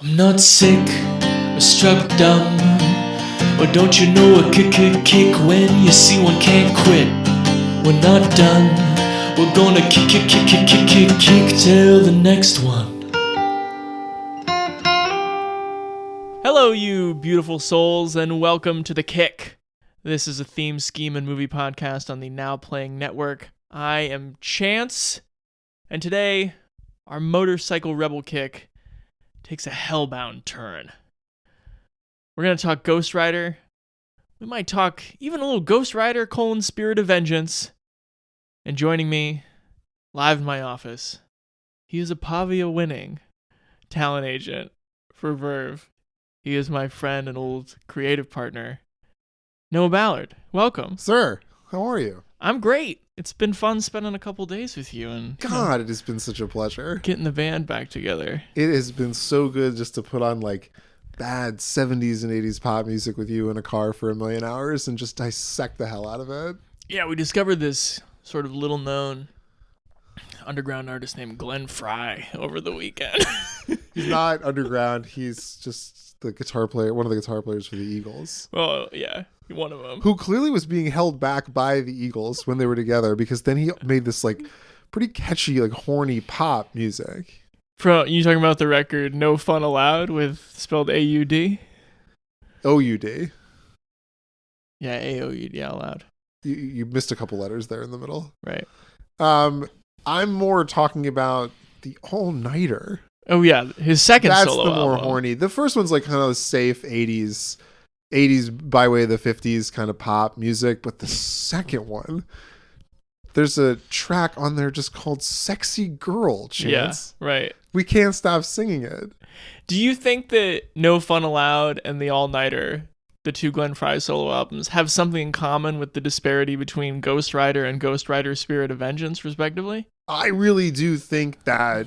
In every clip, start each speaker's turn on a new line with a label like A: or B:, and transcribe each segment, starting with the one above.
A: I'm not sick or struck dumb, or don't you know a kick when you see one can't quit. We're not done, we're gonna kick till the next one.
B: Hello, you beautiful souls, and welcome to The Kick. This is a theme, scheme, and movie podcast on the Now Playing Network. I am Chance, and today, our motorcycle rebel kick takes a hellbound turn. We're going to talk Ghost Rider. We might talk even a little Ghost Rider: Spirit of Vengeance. And joining me, live in my office, he is a Pavia-winning talent agent for Verve. He is my friend and old creative partner, Noah Ballard. Welcome.
C: Sir, how are you?
B: I'm great. It's been fun spending a couple days with you. And
C: God, it has been such a pleasure.
B: Getting the band back together.
C: It has been so good just to put on like bad 70s and 80s pop music with you in a car for a million hours and just dissect the hell out of it.
B: Yeah, we discovered this sort of little known underground artist named Glenn Frey over the weekend.
C: He's not underground. He's just the guitar player, one of the guitar players for the Eagles.
B: Well, yeah, one of them.
C: Who clearly was being held back by the Eagles when they were together, because then he made this like pretty catchy, like horny pop music.
B: You talking about the record No Fun Allowed with spelled A-U-D?
C: O-U-D.
B: Yeah, A-O-U-D out loud.
C: You missed a couple letters there in the middle.
B: Right.
C: I'm more talking about the All-Nighter.
B: Oh yeah, his second
C: That's
B: solo
C: the more
B: album.
C: horny. The first one's like kind of safe 80s by way of the 50s kind of pop music, but the second one, there's a track on there just called Sexy Girl, Chance.
B: Yeah, right.
C: We can't stop singing it.
B: Do you think that No Fun Allowed and the All-Nighter, the two Glenn Frey solo albums, have something in common with the disparity between Ghost Rider and Ghost Rider: Spirit of Vengeance, respectively?
C: I really do think that,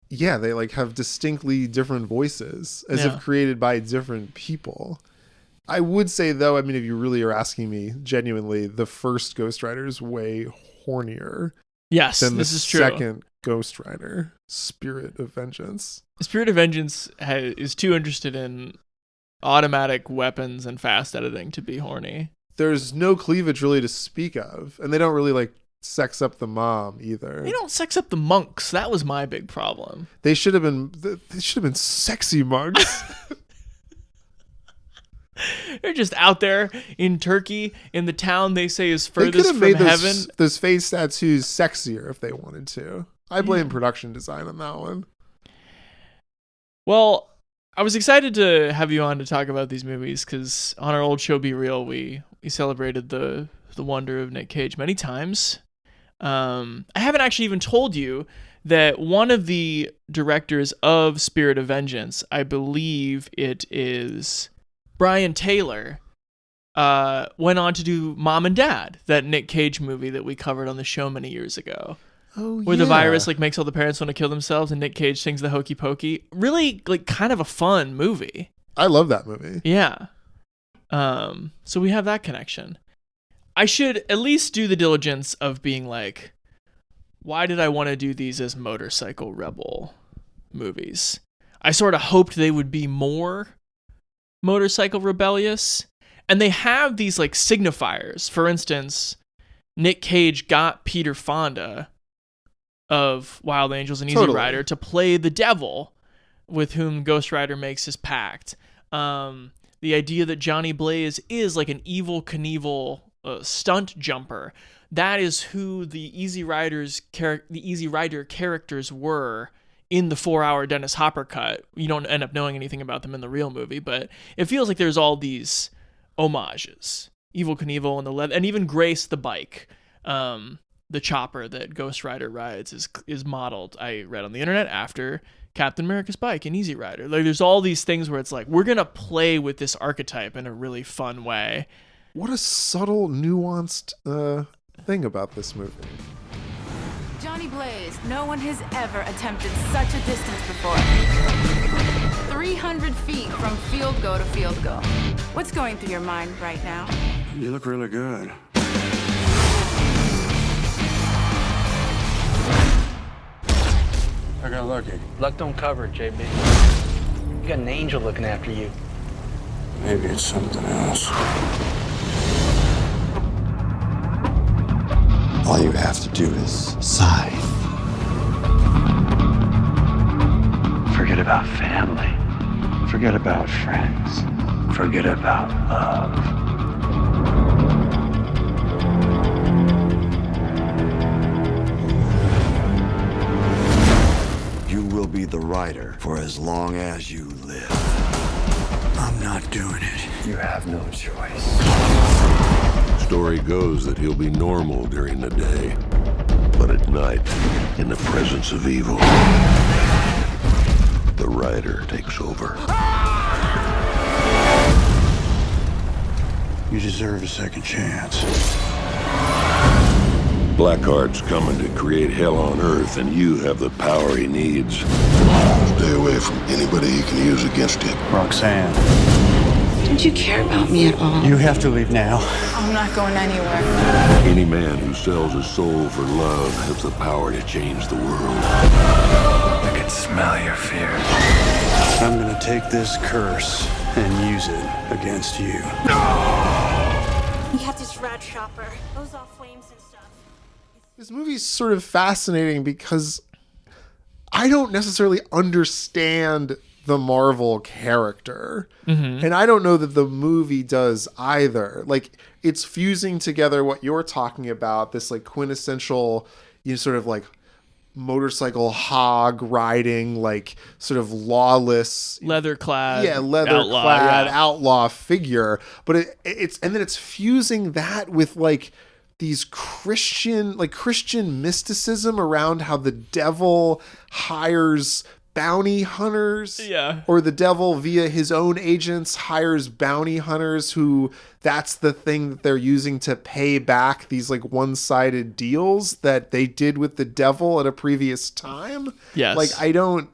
C: yeah, they like have distinctly different voices as if created by different people. I would say, though, I mean, if you really are asking me genuinely, the first Ghost Rider is way hornier
B: Yes,
C: than
B: this
C: the
B: is true.
C: second Ghost Rider, Spirit of Vengeance.
B: Spirit of Vengeance is too interested in automatic weapons and fast editing to be horny.
C: There's no cleavage really to speak of, and they don't really like sex up the mom either.
B: They don't sex up the monks. That was my big problem.
C: They should have been sexy monks.
B: They're just out there in Turkey, in the town they say is furthest from heaven.
C: Those face tattoos sexier if they wanted to. I blame production design on that one.
B: Well, I was excited to have you on to talk about these movies because on our old show Be Real, we celebrated the wonder of Nic Cage many times. I haven't actually even told you that one of the directors of Spirit of Vengeance, I believe it is Brian Taylor, went on to do Mom and Dad, that Nic Cage movie that we covered on the show many years ago.
C: Oh,
B: where the virus like makes all the parents want to kill themselves and Nic Cage sings the Hokey Pokey. Really like kind of a fun movie.
C: I love that movie.
B: Yeah. So we have that connection. I should at least do the diligence of being like, why did I want to do these as motorcycle rebel movies? I sort of hoped they would be more motorcycle rebellious. And they have these like signifiers. For instance, Nic Cage got Peter Fonda of Wild Angels and Easy Rider to play the devil with whom Ghost Rider makes his pact. The idea that Johnny Blaze is like an evil Knievel stunt jumper. That is who the Easy Rider characters were in the 4-hour Dennis Hopper cut. You don't end up knowing anything about them in the real movie, but it feels like there's all these homages. Evil Knievel and the leather, and even Grace the bike. The chopper that Ghost Rider rides is modeled, I read on the internet, after Captain America's bike in Easy Rider. Like, there's all these things where it's like, we're going to play with this archetype in a really fun way.
C: What a subtle, nuanced thing about this movie.
D: Johnny Blaze, no one has ever attempted such a distance before. 300 feet from field goal to field goal. What's going through your mind right now?
E: You look really good. I good looking.
F: Luck don't cover it, JB. You got an angel looking after you.
E: Maybe it's something else.
G: All you have to do is sigh.
F: Forget about family. Forget about friends. Forget about love.
G: You will be the writer for as long as you live.
E: I'm not doing it.
F: You have no choice.
H: Story goes that he'll be normal during the day, but at night, in the presence of evil, the writer takes over.
E: You deserve a second chance.
H: Blackheart's coming to create hell on Earth, and you have the power he needs. Stay away from anybody he can use against him.
E: Roxanne,
I: Don't you care about me at all?
E: you have to leave now.
D: I'm not going anywhere.
H: Any man who sells his soul for love has the power to change the world.
F: I can smell your fear.
E: I'm gonna take this curse and use it against you.
J: We have this rat shopper. Goes off flames and stuff.
C: This movie's sort of fascinating because I don't necessarily understand the Marvel character. And I don't know that the movie does either. Like, it's fusing together what you're talking about, this like quintessential, sort of like motorcycle hog riding, like sort of lawless,
B: Leather-clad
C: outlaw figure. But it's and then it's fusing that with like these Christian mysticism around how the devil hires bounty hunters, or the devil via his own agents hires bounty hunters who that's the thing that they're using to pay back these like one-sided deals that they did with the devil at a previous time. Like, I don't,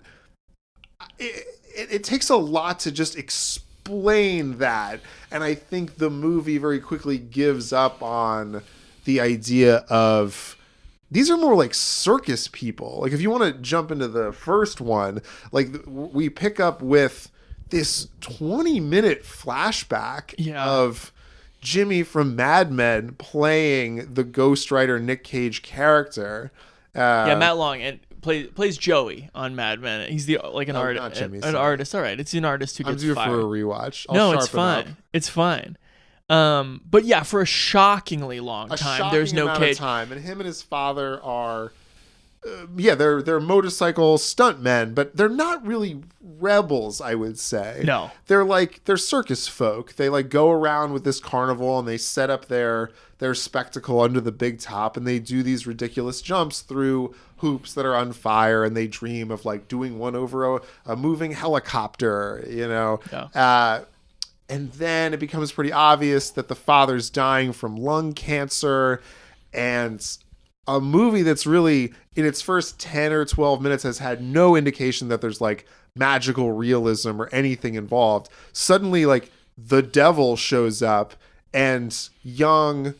C: it takes a lot to just explain that, and I think the movie very quickly gives up on the idea of these are more like circus people. Like, if you want to jump into the first one, like we pick up with this 20-minute flashback of Jimmy from Mad Men playing the ghostwriter Nic Cage character.
B: Matt Long and plays Joey on Mad Men. He's the an artist.
C: Not Jimmy,
B: an artist. All right, it's an artist who gets
C: I'm due
B: fired.
C: for a rewatch.
B: No, it's fine. It's fine. But yeah, for a shockingly long time, there's no Cage.
C: And him and his father are, they're motorcycle stuntmen, but they're not really rebels, I would say.
B: No,
C: they're circus folk. They like go around with this carnival and they set up their spectacle under the big top, and they do these ridiculous jumps through hoops that are on fire, and they dream of like doing one over a moving helicopter, and then it becomes pretty obvious that the father's dying from lung cancer, and a movie that's really, in its first 10 or 12 minutes, has had no indication that there's like magical realism or anything involved. Suddenly, like, the devil shows up, and young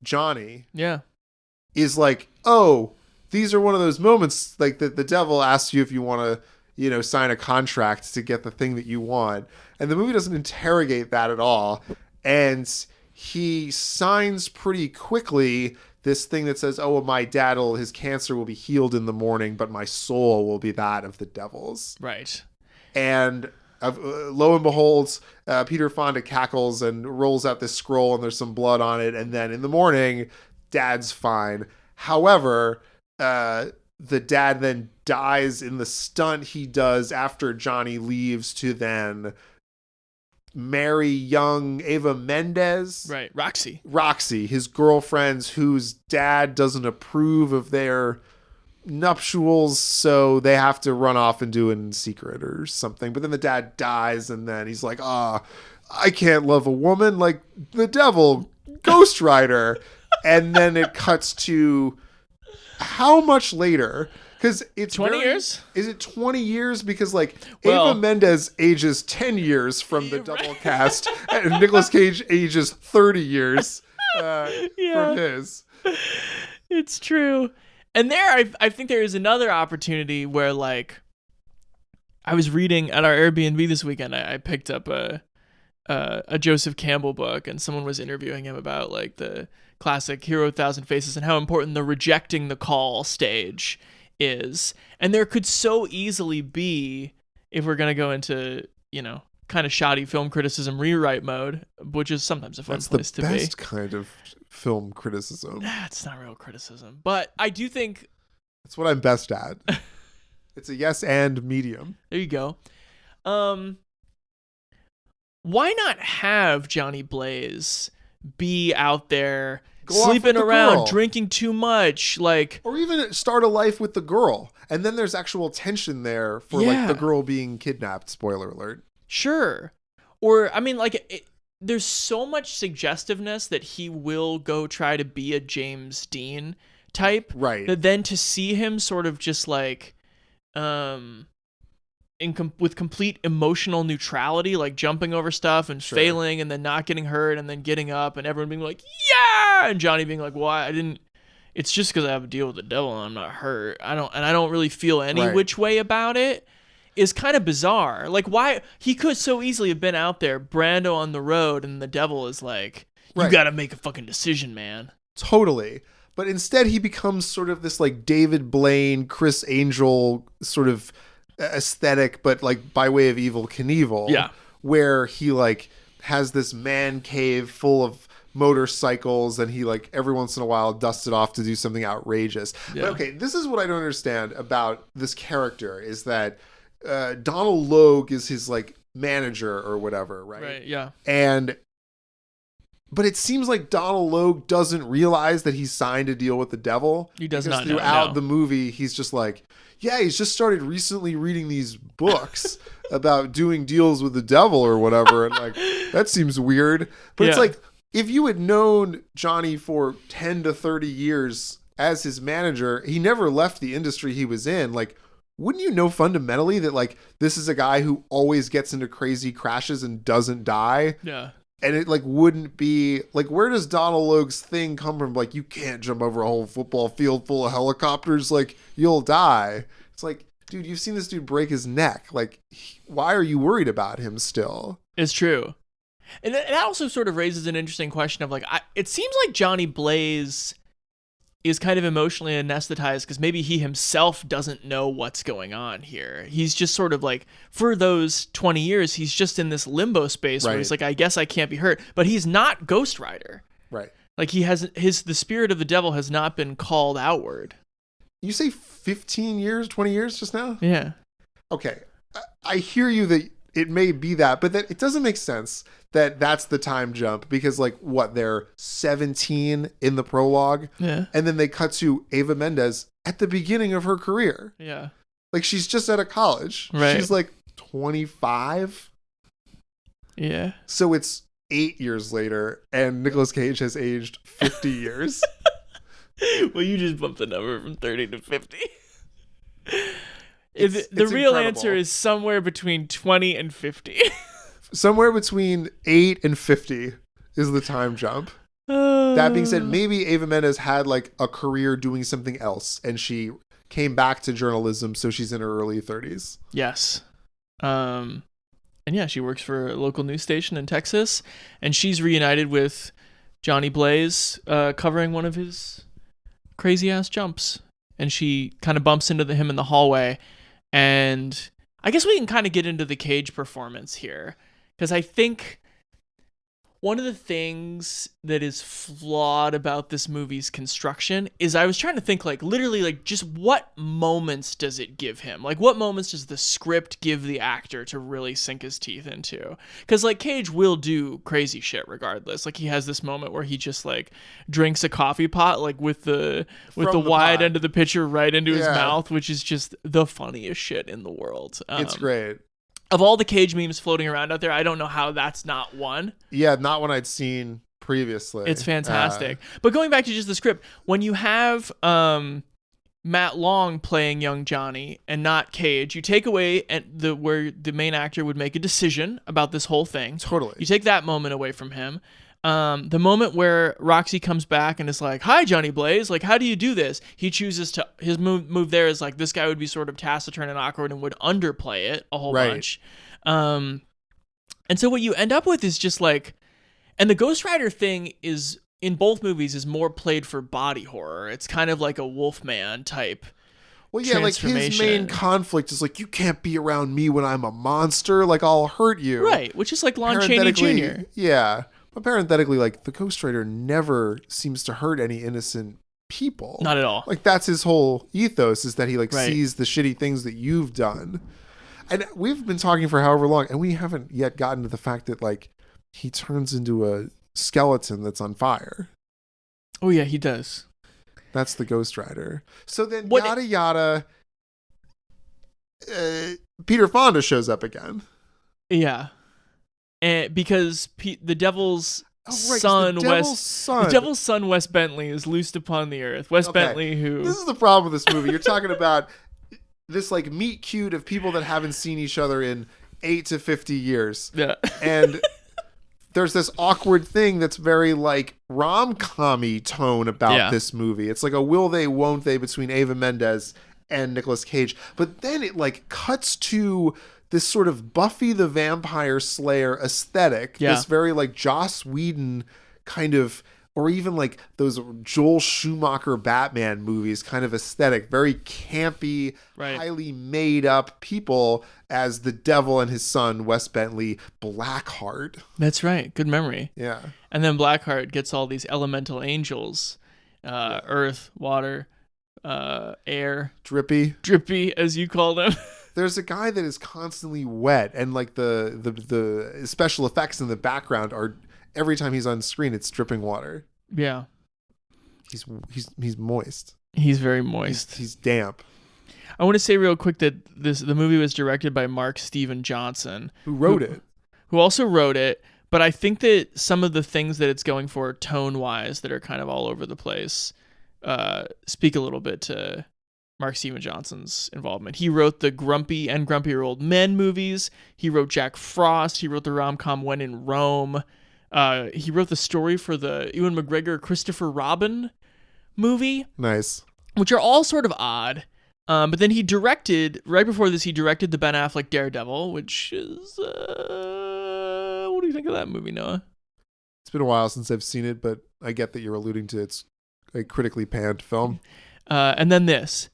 C: Johnny is like, oh, these are one of those moments like that the devil asks you if you want to, sign a contract to get the thing that you want. And the movie doesn't interrogate that at all. And he signs pretty quickly this thing that says, oh, my his cancer will be healed in the morning, but my soul will be that of the devil's.
B: Right.
C: And lo and behold, Peter Fonda cackles and rolls out this scroll, and there's some blood on it. And then in the morning, Dad's fine. However, the dad then dies in the stunt he does after Johnny leaves to then marry young Eva Mendes.
B: Right,
C: Roxy, his girlfriend, whose dad doesn't approve of their nuptials, so they have to run off and do it in secret or something. But then the dad dies, and then he's like, I can't love a woman like the devil, Ghost Rider. And then it cuts to how much later? Because it's
B: 20 years?
C: Is it 20 years? Because like Eva Mendes ages 10 years from the double cast, and Nicolas Cage ages 30 years from his.
B: It's true. And there, I think there is another opportunity where, like, I was reading at our Airbnb this weekend. I picked up a Joseph Campbell book, and someone was interviewing him about, like, the classic Hero 1,000 Faces and how important the rejecting the call stage is. And there could so easily be, if we're going to go into, you know, kind of shoddy film criticism rewrite mode, which is sometimes a fun place to be.
C: That's the best kind of film criticism.
B: It's not real criticism, but I do think
C: that's what I'm best at. It's a yes and medium.
B: There you go. Why not have Johnny Blaze be out there sleeping around, drinking too much, like,
C: or even start a life with the girl, and then there's actual tension there for like the girl being kidnapped. Spoiler alert.
B: Sure. Or I mean, like, there's so much suggestiveness that he will go try to be a James Dean type,
C: right?
B: That then to see him sort of just like, with complete emotional neutrality, like jumping over stuff and failing and then not getting hurt and then getting up and everyone being like, yeah, and Johnny being like, well, I didn't, it's just because I have a deal with the devil and I'm not hurt. I don't really feel any which way about it, is kind of bizarre. Like, why he could so easily have been out there, Brando on the road, and the devil is like, you got to make a fucking decision, man.
C: Totally. But instead he becomes sort of this like David Blaine, Chris Angel sort of aesthetic, but like by way of Evel Knievel.
B: Yeah.
C: Where he like has this man cave full of motorcycles and he like every once in a while dusts it off to do something outrageous. Yeah. But okay, this is what I don't understand about this character is that Donald Logue is his like manager or whatever, right?
B: Right, yeah.
C: But it seems like Donald Logue doesn't realize that he's signed a deal with the devil.
B: He does not know.
C: Throughout the movie, he's just like, yeah, he's just started recently reading these books about doing deals with the devil or whatever. And like, that seems weird. But it's like, if you had known Johnny for 10 to 30 years as his manager, he never left the industry he was in. Like, wouldn't you know fundamentally that like, this is a guy who always gets into crazy crashes and doesn't die?
B: Yeah.
C: And it like wouldn't be like, where does Donald Logue's thing come from? Like, you can't jump over a whole football field full of helicopters. Like, you'll die. It's like, dude, you've seen this dude break his neck. Like, why are you worried about him still?
B: It's true. And that also sort of raises an interesting question of like, it seems like Johnny Blaze is kind of emotionally anesthetized because maybe he himself doesn't know what's going on here. He's just sort of like, for those 20 years, he's just in this limbo space where he's like, I guess I can't be hurt, but he's not Ghost Rider.
C: Right.
B: Like he has the spirit of the devil has not been called outward.
C: You say 15 years, 20 years just now?
B: Yeah.
C: Okay. I hear you that it may be that, but that it doesn't make sense that that's the time jump because like what, they're 17 in the prologue.
B: Yeah.
C: And then they cut to Ava Mendes at the beginning of her career.
B: Yeah.
C: Like she's just out of college.
B: Right.
C: She's like 25.
B: Yeah.
C: So it's 8 years later and Nicolas Cage has aged 50 years.
B: Well, you just bumped the number from 30 to 50.
C: It's
B: the real
C: incredible.
B: answer is somewhere between 20 and 50.
C: Somewhere between 8 and 50 is the time jump. That being said, maybe Ava Mendes had like a career doing something else and she came back to journalism, so she's in her early 30s.
B: Yes. And yeah, she works for a local news station in Texas, and she's reunited with Johnny Blaze, covering one of his crazy ass jumps. And she kind of bumps into him in the hallway. And I guess we can kind of get into the Cage performance here, because I think one of the things that is flawed about this movie's construction is I was trying to think like literally like just what moments does it give him? Like what moments does the script give the actor to really sink his teeth into? Because like Cage will do crazy shit regardless. Like he has this moment where he just like drinks a coffee pot like with the wide end of the pitcher right into his mouth, which is just the funniest shit in the world.
C: It's great.
B: Of all the Cage memes floating around out there, I don't know how that's not one.
C: Yeah, not one I'd seen previously.
B: It's fantastic. But going back to just the script, when you have Matt Long playing young Johnny and not Cage, you take away where the main actor would make a decision about this whole thing.
C: Totally.
B: You take that moment away from him. The moment where Roxy comes back and is like, "Hi, Johnny Blaze. Like, how do you do this?" He chooses to his move there is like this guy would be sort of taciturn and awkward and would underplay it a whole bunch. And so what you end up with is just like, and the Ghost Rider thing is in both movies is more played for body horror. It's kind of like a Wolfman type.
C: Well, yeah, like his main conflict is like, you can't be around me when I'm a monster. Like, I'll hurt you.
B: Right, which is like Lon Chaney Jr.
C: Yeah. But parenthetically, like, the Ghost Rider never seems to hurt any innocent people.
B: Not at all.
C: Like, that's his whole ethos, is that he, like, sees the shitty things that you've done. And we've been talking for however long, and we haven't yet gotten to the fact that, like, he turns into a skeleton that's on fire.
B: Oh, yeah, he does.
C: That's the Ghost Rider. So then, yada yada, Peter Fonda shows up again.
B: Yeah, and because the devil's
C: son,
B: the devil's son, Wes Bentley, is loosed upon the earth. Wes Bentley, who
C: this is the problem with this movie. You're talking about this like meet cute of people that haven't seen each other in 8 to 50 years.
B: Yeah,
C: and there's this awkward thing that's very like rom-com-y tone about this movie. It's like a will they, won't they between Eva Mendes and Nicolas Cage. But then it like cuts to this sort of Buffy the Vampire Slayer aesthetic.
B: Yeah.
C: This very like Joss Whedon kind of, or even like those Joel Schumacher Batman movies kind of aesthetic. Very campy, highly made up people as the devil and his son, Wes Bentley, Blackheart.
B: That's right. Good memory.
C: Yeah.
B: And then Blackheart gets all these elemental angels, earth, water, air. Drippy, as you call them.
C: There's a guy that is constantly wet, and like the special effects in the background are, every time he's on screen, it's dripping water.
B: Yeah.
C: He's moist.
B: He's very moist.
C: He's damp.
B: I want to say real quick that the movie was directed by Mark Steven Johnson,
C: who wrote it.
B: Who also wrote it, but I think that some of the things that it's going for tone-wise that are kind of all over the place speak a little bit to Mark Steven Johnson's involvement. He wrote the Grumpy and Grumpier Old Men movies. He wrote Jack Frost. He wrote the rom-com When in Rome. He wrote the story for the Ewan McGregor Christopher Robin movie.
C: Nice.
B: Which are all sort of odd. But then he directed, right before this, he directed the Ben Affleck Daredevil, which is, what do you think of that movie, Noah?
C: It's been a while since I've seen it, but I get that you're alluding to it's a critically panned film.
B: And then this,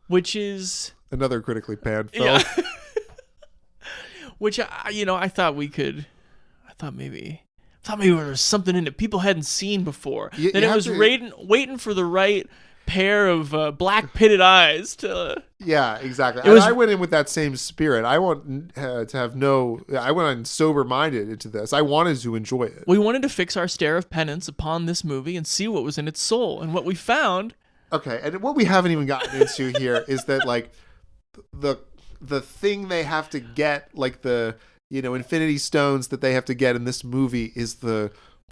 B: which is
C: another critically panned film.
B: Yeah. Which, I thought maybe there was something in it people hadn't seen before. Then it was waiting for the right pair of black pitted eyes to.
C: Yeah, exactly. I went in with that same spirit. I want I went on sober minded into this. I wanted to enjoy it.
B: We wanted to fix our stare of penance upon this movie and see what was in its soul, and what we found.
C: Okay, and what we haven't even gotten into here is that like the thing they have to get, like the Infinity Stones that they have to get in this movie is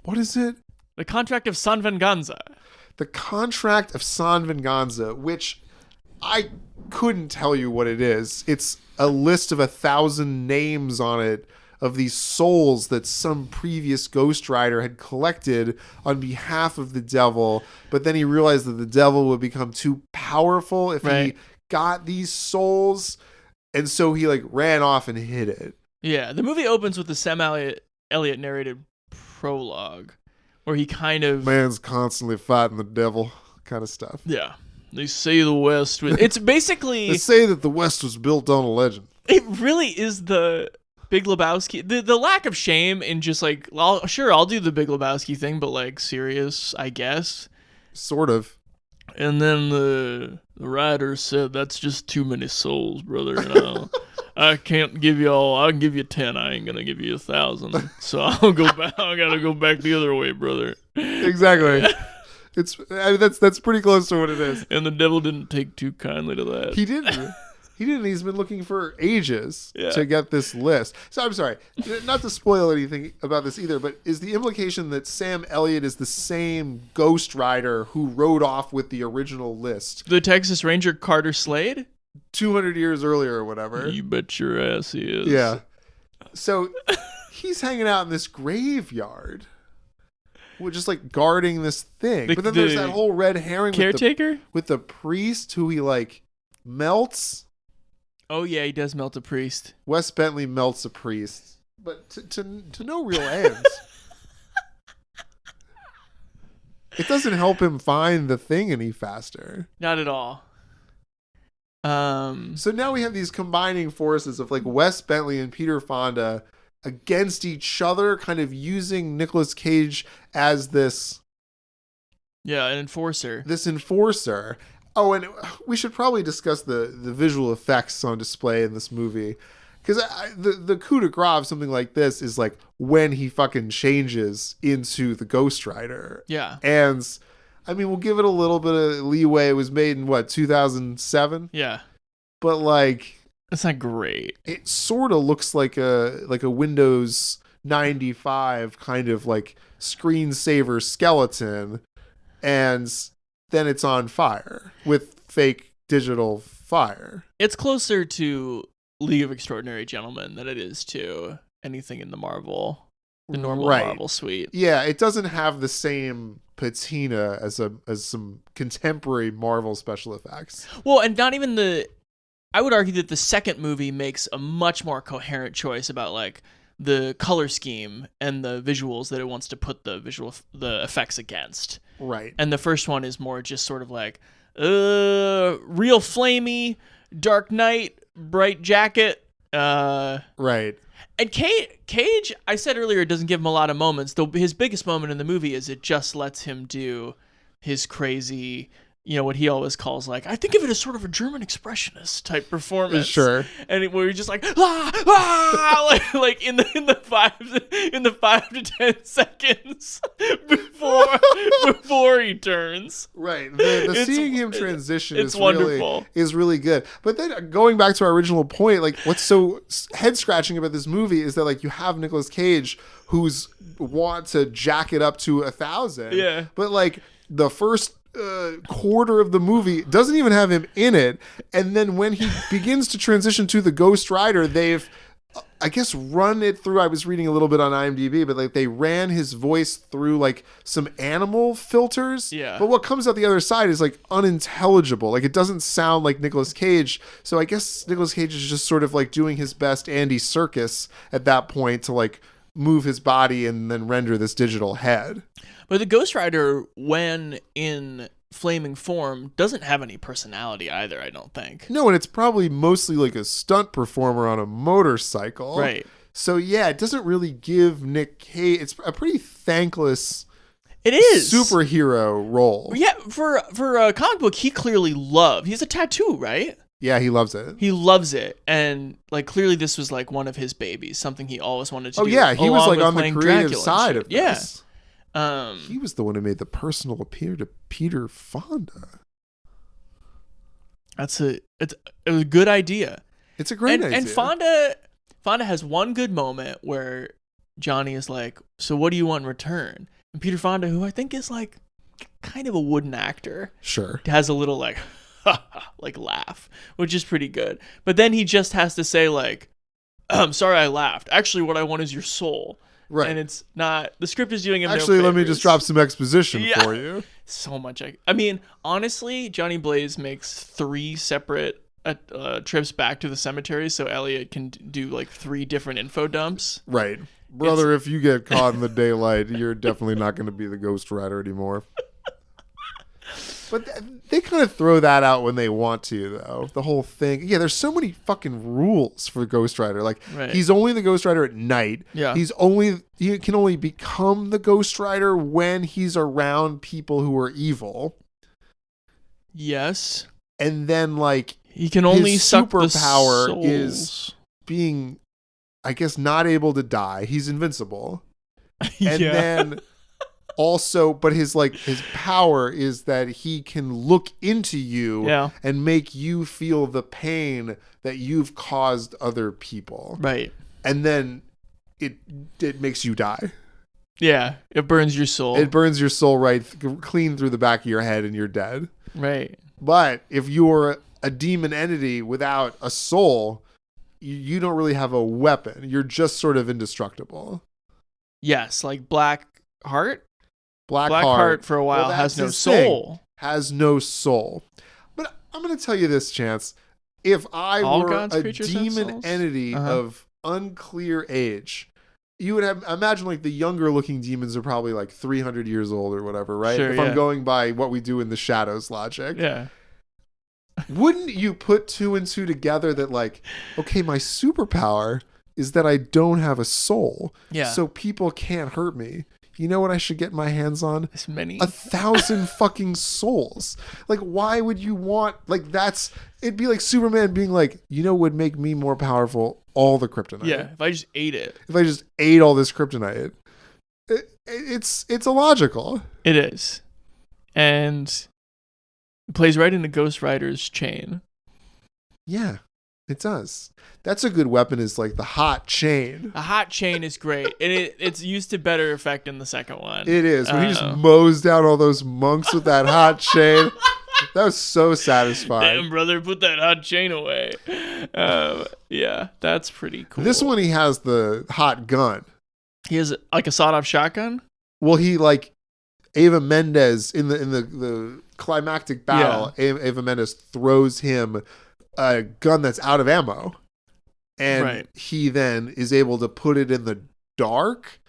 C: what is it?
B: The Contract of San Venganza.
C: The Contract of San Venganza, which I couldn't tell you what it is. It's a list of 1,000 names on it of these souls that some previous Ghost Rider had collected on behalf of the devil, but then he realized that the devil would become too powerful if he got these souls, and so he like ran off and hid it. Yeah,
B: the movie opens with the Sam Elliott narrated prologue, where he kind of
C: man's constantly fighting the devil kind of stuff.
B: Yeah, they say the West. It's basically
C: they say that the West was built on a legend.
B: It really is the Big Lebowski. The lack of shame in just like, I'll do the Big Lebowski thing, but like serious, I guess.
C: Sort of.
B: And then the writer said, "That's just too many souls, brother. I can't give you all. I can give you 10. I ain't gonna give you 1,000. So I'll go back. I gotta go back the other way, brother."
C: Exactly. That's pretty close to what it is.
B: And the devil didn't take too kindly to that.
C: He didn't. He's been looking for ages to get this list. So I'm sorry, not to spoil anything about this either, but is the implication that Sam Elliott is the same Ghost Rider who rode off with the original list?
B: The Texas Ranger Carter Slade?
C: 200 years earlier or whatever.
B: You bet your ass he is.
C: Yeah. So he's hanging out in this graveyard We're just like guarding this thing.
B: The-
C: But then there's
B: the
C: that whole red herring
B: Caretaker?
C: with the priest who he like melts.
B: Oh yeah, he does melt a priest.
C: Wes Bentley melts a priest, but to no real end. It doesn't help him find the thing any faster.
B: Not at all.
C: So now we have these combining forces of like Wes Bentley and Peter Fonda against each other, kind of using Nicolas Cage as this
B: an enforcer.
C: Oh, and we should probably discuss the visual effects on display in this movie. Because the coup de grace of something like this is like when he fucking changes into the Ghost Rider.
B: Yeah.
C: And I mean, we'll give it a little bit of leeway. It was made in 2007?
B: Yeah.
C: But like,
B: it's not great.
C: It sort of looks like a Windows 95 kind of like screensaver skeleton, and then it's on fire with fake digital fire.
B: It's closer to League of Extraordinary Gentlemen than it is to anything in the normal Marvel suite.
C: Yeah, it doesn't have the same patina as some contemporary Marvel special effects.
B: Well, and not even I would argue that the second movie makes a much more coherent choice about like the color scheme and the visuals that it wants to put the effects against.
C: Right.
B: And the first one is more just sort of like real flamey, Dark Knight, bright jacket.
C: Right.
B: And Cage, I said earlier, doesn't give him a lot of moments. Though his biggest moment in the movie is it just lets him do his crazy, what he always calls like, I think of it as sort of a German expressionist type performance.
C: Sure.
B: And where you're just like like in the 5 to 10 seconds before he turns.
C: Right. The seeing him transition is
B: wonderful.
C: Really good. But then going back to our original point, like what's so head scratching about this movie is that like you have Nicolas Cage who's want to jack it up to 1,000.
B: Yeah.
C: But like the first quarter of the movie doesn't even have him in it, and then when he begins to transition to the Ghost Rider, they've I guess run it through. I was reading a little bit on IMDb, but like they ran his voice through like some animal filters.
B: Yeah.
C: But what comes out the other side is like unintelligible. Like it doesn't sound like Nicolas Cage. So I guess Nicolas Cage is just sort of like doing his best Andy Serkis at that point to like move his body and then render this digital head.
B: But the Ghost Rider, when in flaming form, doesn't have any personality either, I don't think.
C: No, and it's probably mostly like a stunt performer on a motorcycle.
B: Right.
C: So yeah, it doesn't really give Nic Cage. It's a pretty thankless superhero role.
B: Yeah, for a comic book he clearly loved. He has a tattoo, right?
C: Yeah, he loves it.
B: He loves it. And like clearly this was like one of his babies, something he always wanted to do.
C: Oh yeah, he was like on the creative
B: Dracula
C: side of this.
B: Yeah.
C: He was the one who made the personal appeal to Peter Fonda.
B: It was a good idea.
C: It's a great idea.
B: And Fonda has one good moment where Johnny is like, "So what do you want in return?" And Peter Fonda, who I think is like kind of a wooden actor,
C: sure,
B: has a little like like laugh, which is pretty good. But then he just has to say like, "I'm sorry I laughed. Actually, what I want is your soul."
C: Right.
B: And it's not, the script is doing him
C: Actually,
B: no
C: let me
B: favors.
C: just drop some exposition for you.
B: So much. I mean, honestly, Johnny Blaze makes 3 separate trips back to the cemetery so Elliot can do like 3 different info dumps.
C: Right. Brother, if you get caught in the daylight, you're definitely not going to be the Ghost Rider anymore. But they kind of throw that out when they want to, though. The whole thing. Yeah, there's so many fucking rules for Ghost Rider. Like, He's only the Ghost Rider at night.
B: Yeah.
C: He can only become the Ghost Rider when he's around people who are evil.
B: Yes.
C: And then, like,
B: he can only
C: his
B: suck the
C: superpower
B: souls.
C: is being, I guess, not able to die. He's invincible. And then also, but his power is that he can look into you and make you feel the pain that you've caused other people.
B: Right.
C: And then it makes you die.
B: Yeah. It burns your soul.
C: It burns your soul right clean through the back of your head and you're dead.
B: Right.
C: But if you're a demon entity without a soul, you don't really have a weapon. You're just sort of indestructible.
B: Yes. Like Black Heart? Blackheart for a while has no soul.
C: Has no soul. But I'm going to tell you this, Chance. If I
B: All
C: were
B: God's
C: a
B: creatures have
C: demon
B: souls?
C: entity of unclear age, you would have imagine like the younger looking demons are probably like 300 years old or whatever, right?
B: Sure,
C: if
B: yeah.
C: I'm going by what we do in the shadows logic.
B: Yeah.
C: Wouldn't you put 2 and 2 together that like, okay, my superpower is that I don't have a soul.
B: Yeah.
C: So people can't hurt me. You know what I should get my hands on?
B: As many.
C: 1,000 fucking souls. Like, why would you want, like, it'd be like Superman being like, you know what would make me more powerful? All the kryptonite.
B: Yeah, if I just ate it.
C: If I just ate all this kryptonite. It's illogical.
B: It is. And it plays right into Ghost Rider's chain.
C: Yeah, it does. That's a good weapon, is like the hot chain.
B: The hot chain is great. And it's used to better effect in the second one.
C: It is. When he just mows down all those monks with that hot chain. That was so satisfying.
B: Damn, brother, put that hot chain away. Yeah, that's pretty cool.
C: This one, he has the hot gun.
B: He has like a sawed-off shotgun?
C: Well, he like Eva Mendes in the climactic battle.
B: Yeah.
C: Eva Mendes throws him a gun that's out of ammo, and he then is able to put it in the dark,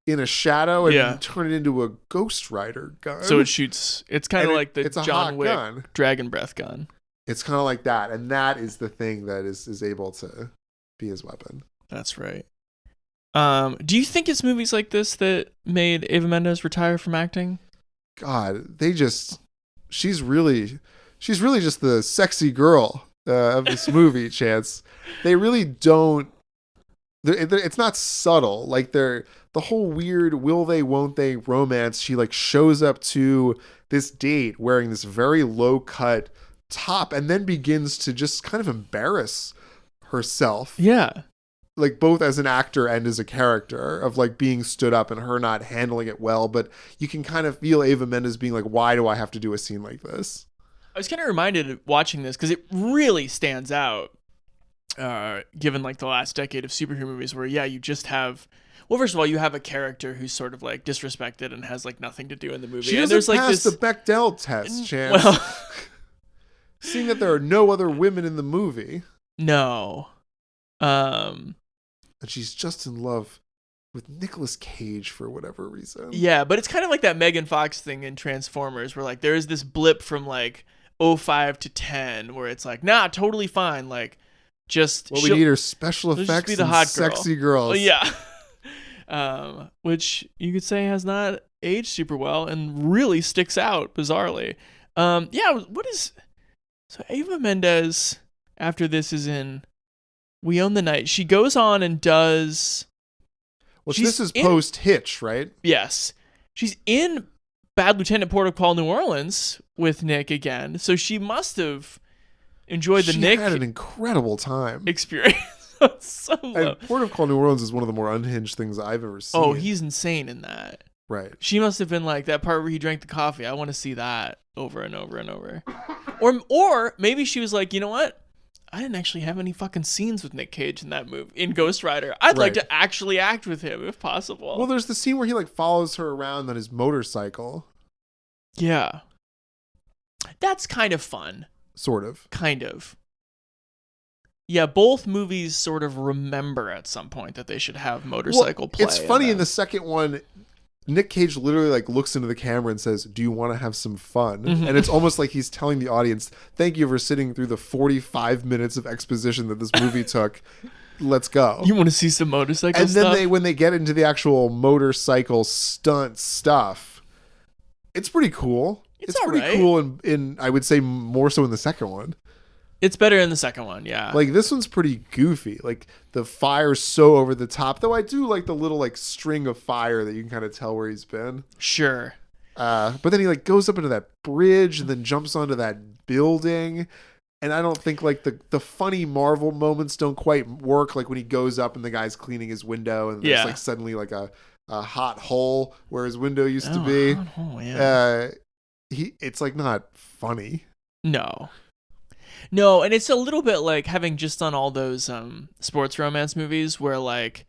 C: in a shadow, and turn it into a Ghost Rider gun.
B: So it shoots. It's kind of like the
C: it's a
B: John
C: hot
B: Wick
C: gun.
B: dragon breath gun.
C: It's kind of like that, and that is the thing that is able to be his weapon.
B: That's right. Do you think it's movies like this that made Eva Mendes retire from acting?
C: God, she's really just the sexy girl of this movie, Chance. They really don't. It's not subtle. Like the whole weird will they won't they romance. She like shows up to this date wearing this very low cut top, and then begins to just kind of embarrass herself.
B: Yeah.
C: Like both as an actor and as a character, of like being stood up and her not handling it well. But you can kind of feel Eva Mendes being like, why do I have to do a scene like this?
B: I was kind of reminded of watching this because it really stands out, given like the last decade of superhero movies where, you just have, well, first of all, you have a character who's sort of like disrespected and has like nothing to do in the movie.
C: She
B: and
C: doesn't
B: there's like
C: pass
B: this
C: the Bechdel test, Chance.
B: Well,
C: seeing that there are no other women in the movie.
B: No.
C: And she's just in love with Nicolas Cage for whatever reason.
B: Yeah, but it's kind of like that Megan Fox thing in Transformers where like there's this blip from like 05 to 10 where it's like, nah, totally fine. Like just
C: we need her special effects
B: be the
C: and
B: hot
C: sexy
B: girl.
C: girls.
B: Yeah. Which you could say has not aged super well and really sticks out bizarrely. So Eva Mendes after this is in We Own the Night. She goes on and does.
C: Well, this is post Hitch, right?
B: Yes. She's in Bad Lieutenant Port of Call New Orleans with Nick again. So she must have enjoyed the Nick.
C: She had an incredible time.
B: Experience.
C: And Port of Call New Orleans is one of the more unhinged things I've ever seen.
B: Oh, he's insane in that.
C: Right.
B: She must have been like, that part where he drank the coffee. I want to see that over and over and over. Or maybe she was like, you know what? I didn't actually have any fucking scenes with Nic Cage in that movie, in Ghost Rider. I'd like to actually act with him if possible.
C: Well, there's the scene where he like follows her around on his motorcycle.
B: Yeah. That's kind of fun.
C: Sort of.
B: Kind of. Yeah, both movies sort of remember at some point that they should have motorcycle play.
C: It's funny in the second one, Nic Cage literally like looks into the camera and says, "Do you want to have some fun?"
B: Mm-hmm.
C: And it's almost like he's telling the audience, "Thank you for sitting through the 45 minutes of exposition that this movie took. Let's go."
B: You want to see some motorcycle
C: and
B: stuff?
C: then when they get into the actual motorcycle stunt stuff, it's pretty cool. It's pretty
B: right.
C: cool in I would say more so in the second one.
B: It's better in the second one, yeah.
C: Like this one's pretty goofy. Like the fire's so over the top. Though I do like the little like string of fire that you can kind of tell where he's been.
B: Sure.
C: But then he like goes up into that bridge and then jumps onto that building. And I don't think like the funny Marvel moments don't quite work. Like when he goes up and the guy's cleaning his window and there's like suddenly like a hot hole where his window used to be.
B: Hot hole, yeah.
C: It's like not funny.
B: No, and it's a little bit like having just done all those sports romance movies where like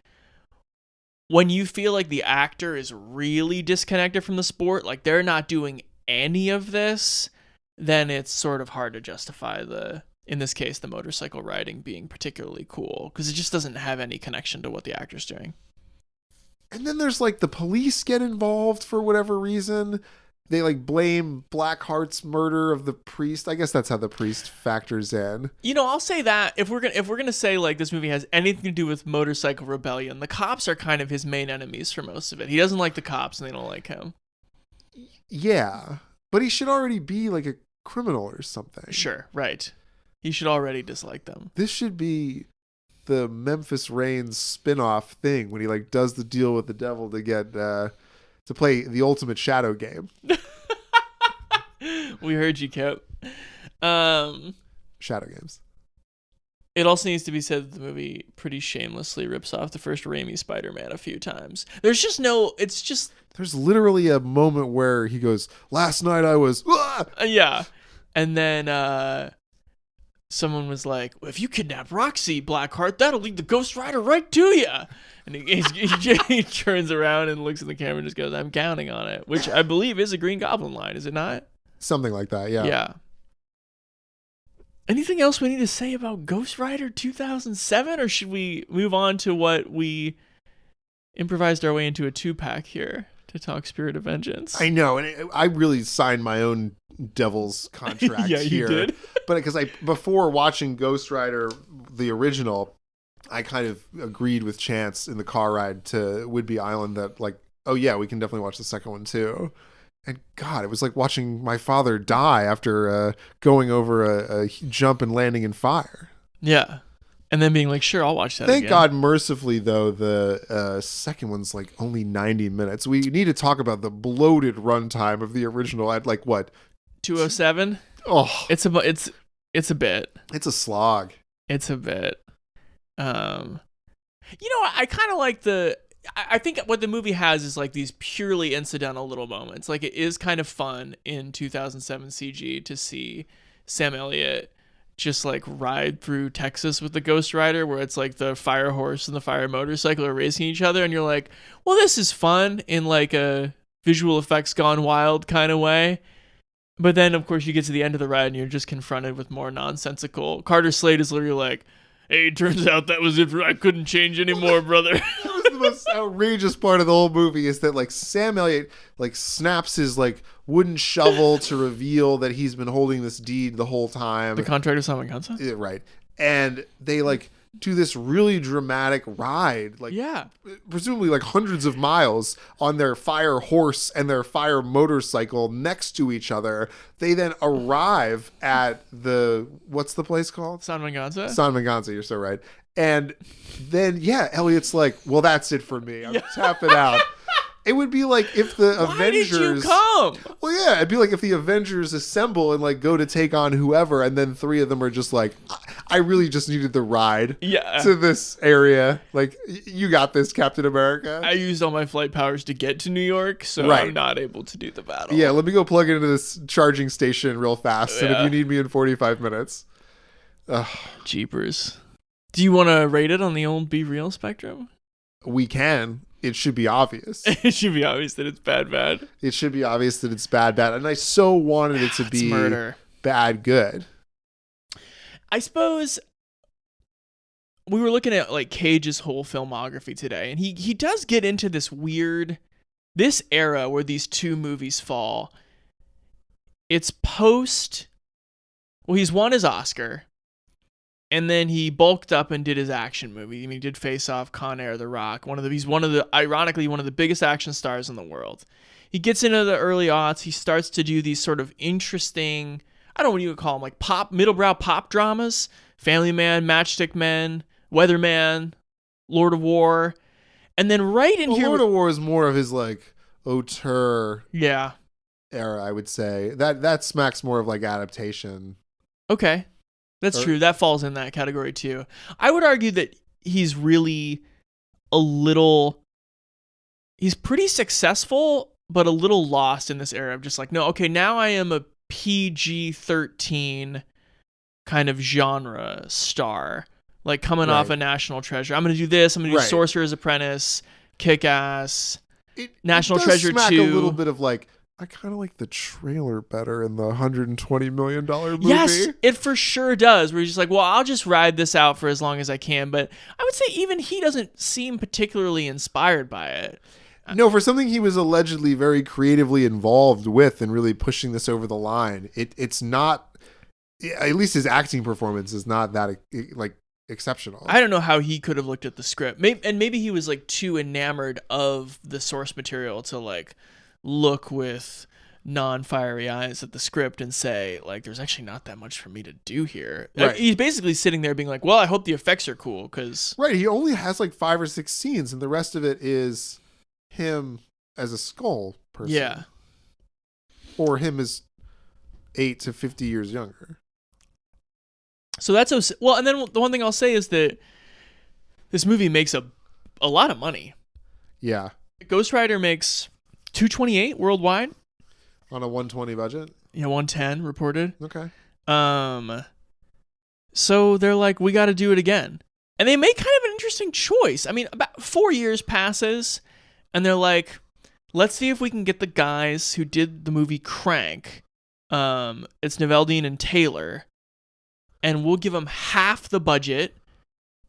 B: when you feel like the actor is really disconnected from the sport, like they're not doing any of this, then it's sort of hard to justify in this case, the motorcycle riding being particularly cool, because it just doesn't have any connection to what the actor's doing.
C: And then there's like the police get involved for whatever reason. They like blame Blackheart's murder of the priest. I guess that's how the priest factors in.
B: You know, I'll say that if we're gonna say like this movie has anything to do with motorcycle rebellion, the cops are kind of his main enemies for most of it. He doesn't like the cops and they don't like him.
C: Yeah, but he should already be like a criminal or something.
B: Sure, right. He should already dislike them.
C: This should be the Memphis Reigns spin-off thing when he like does the deal with the devil to get to play the ultimate shadow game.
B: We heard you, Kip.
C: Shadow games.
B: It also needs to be said that the movie pretty shamelessly rips off the first Raimi Spider-Man a few times. There's
C: literally a moment where he goes, "Last night I was,"
B: yeah. And then someone was like, well, if you kidnap Roxy, Blackheart, that'll lead the Ghost Rider right to you. And he turns around and looks at the camera and just goes, I'm counting on it, which I believe is a Green Goblin line, is it not?
C: Something like that, yeah.
B: Yeah. Anything else we need to say about Ghost Rider 2007, or should we move on to what we improvised our way into a 2-pack here to talk Spirit of Vengeance?
C: I know, and I really signed my own devil's contract
B: yeah,
C: here.
B: You did.
C: But because before watching Ghost Rider, the original, I kind of agreed with Chance in the car ride to Whidbey Island that like, oh yeah, we can definitely watch the second one too. And God, it was like watching my father die after going over a jump and landing in fire.
B: Yeah. And then being like, sure, I'll watch that
C: Thank
B: again.
C: God, mercifully, though, the second one's like only 90 minutes. We need to talk about the bloated runtime of the original at like what?
B: 207?
C: Oh.
B: It's a bit.
C: It's a slog.
B: It's a bit. I kind of like I think what the movie has is like these purely incidental little moments. Like it is kind of fun in 2007 CG to see Sam Elliott just like ride through Texas with the Ghost Rider, where it's like the fire horse and the fire motorcycle are racing each other, and you're like, well, this is fun in like a visual effects gone wild kind of way. But then, of course, you get to the end of the ride and you're just confronted with more nonsensical. Carter Slade is literally like, hey, turns out that was it. I couldn't change anymore, brother.
C: That was the most outrageous part of the whole movie is that like Sam Elliott like snaps his like wooden shovel to reveal that he's been holding this deed the whole time.
B: The contract of Simon Gunsa?
C: Yeah, right. And they like do this really dramatic ride, like presumably like hundreds of miles on their fire horse and their fire motorcycle next to each other. They then arrive at what's the place called?
B: San Venganza.
C: San Venganza, you're so right. And then Elliot's like, well, that's it for me. I'm tapping out. It would be like if the Avengers.
B: Why did you come?
C: Well, yeah, it'd be like if the Avengers assemble and like go to take on whoever, and then three of them are just like, I really just needed the ride to this area. Like, you got this, Captain America.
B: I used all my flight powers to get to New York, so I'm not able to do the battle.
C: Yeah, let me go plug into this charging station real fast, and if you need me in 45 minutes.
B: Jeepers. Do you want to rate it on the old Be Real spectrum?
C: We can. It should be obvious.
B: It should be obvious that it's bad.
C: It should be obvious that it's bad. And I so wanted it to be
B: murder.
C: Bad good.
B: I suppose we were looking at like Cage's whole filmography today, and he does get into this era where these two movies fall. It's he's won his Oscar. And then he bulked up and did his action movie. I mean, he did Face Off, Con Air, The Rock. He's ironically one of the biggest action stars in the world. He gets into the early aughts. He starts to do these sort of interesting, I don't know what you would call them, like middlebrow pop dramas. Family Man, Matchstick Men, Weatherman, Lord of War. And then here,
C: Lord of War is more of his like auteur
B: era,
C: I would say. That smacks more of like adaptation.
B: Okay. That's true. That falls in that category too. I would argue that he's really he's pretty successful, but a little lost in this era of just like, no, okay, now I am a PG-13 kind of genre star, like coming off a National Treasure. I'm going to do this. I'm going to do Sorcerer's Apprentice, Kick-Ass,
C: It
B: National
C: does
B: Treasure
C: smack
B: 2.
C: a little bit of like, I kind of like the trailer better in the $120 million movie.
B: Yes, it for sure does. Where he's just like, well, I'll just ride this out for as long as I can. But I would say even he doesn't seem particularly inspired by it.
C: No, for something he was allegedly very creatively involved with and really pushing this over the line, it's not, at least his acting performance is not that like exceptional.
B: I don't know how he could have looked at the script. Maybe he was like too enamored of the source material to like look with non-fiery eyes at the script and say like, there's actually not that much for me to do here.
C: Right.
B: He's basically sitting there being like, well, I hope the effects are cool because
C: Right, he only has like 5 or 6 scenes and the rest of it is him as a skull person.
B: Yeah.
C: Or him as 8 to 50 years younger.
B: So that's well, and then the one thing I'll say is that this movie makes a lot of money.
C: Yeah.
B: Ghost Rider makes $228 worldwide
C: On a 120 budget?
B: Yeah, 110 reported.
C: Okay.
B: So they're like, we got to do it again. And they make kind of an interesting choice. I mean, about 4 years passes, and they're like, let's see if we can get the guys who did the movie Crank. It's Neveldine and Taylor. And we'll give them half the budget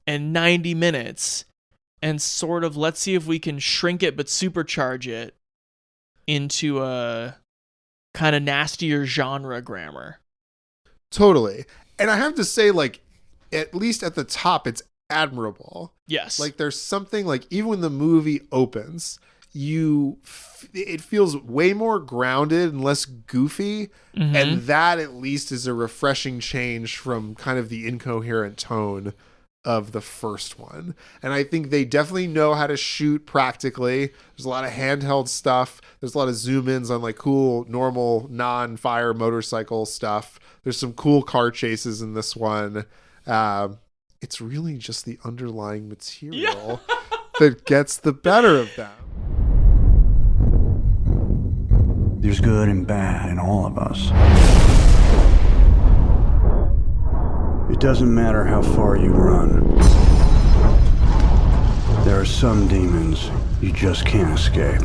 B: and 90 minutes. And sort of, let's see if we can shrink it but supercharge it into a kind of nastier genre grammar.
C: Totally. And I have to say, like, at least at the top, it's admirable.
B: Yes.
C: Like, there's something, like, even when the movie opens, it feels way more grounded and less goofy.
B: Mm-hmm.
C: And that, at least, is a refreshing change from kind of the incoherent tone of the first one. And I think they definitely know how to shoot practically. There's a lot of handheld stuff. There's a lot of zoom ins on like cool, normal, non-fire motorcycle stuff. There's some cool car chases in this one. It's really just the underlying material that gets the better of them.
E: There's good and bad in all of us. It doesn't matter how far you run. There are some demons you just can't escape.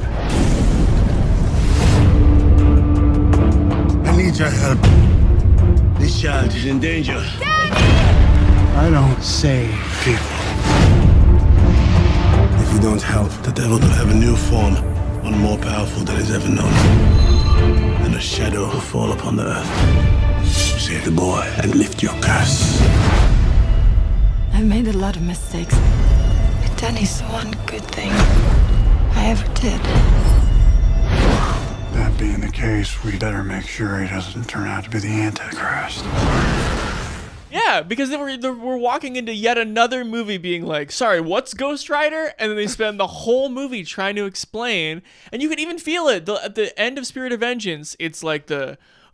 K: I need your help. This child is in danger.
E: I don't save people.
K: If you don't help, the devil will have a new form, one more powerful than he's ever known. And a shadow will fall upon the earth. Save the boy and lift your curse.
I: I've made a lot of mistakes, but Danny's the one good thing I ever did.
E: That being the case, we better make sure he doesn't turn out to be the Antichrist.
B: Yeah, because we're walking into yet another movie being like, sorry, what's Ghost Rider? And then they spend the whole movie trying to explain. And you can even feel it. At the end of Spirit of Vengeance, it's like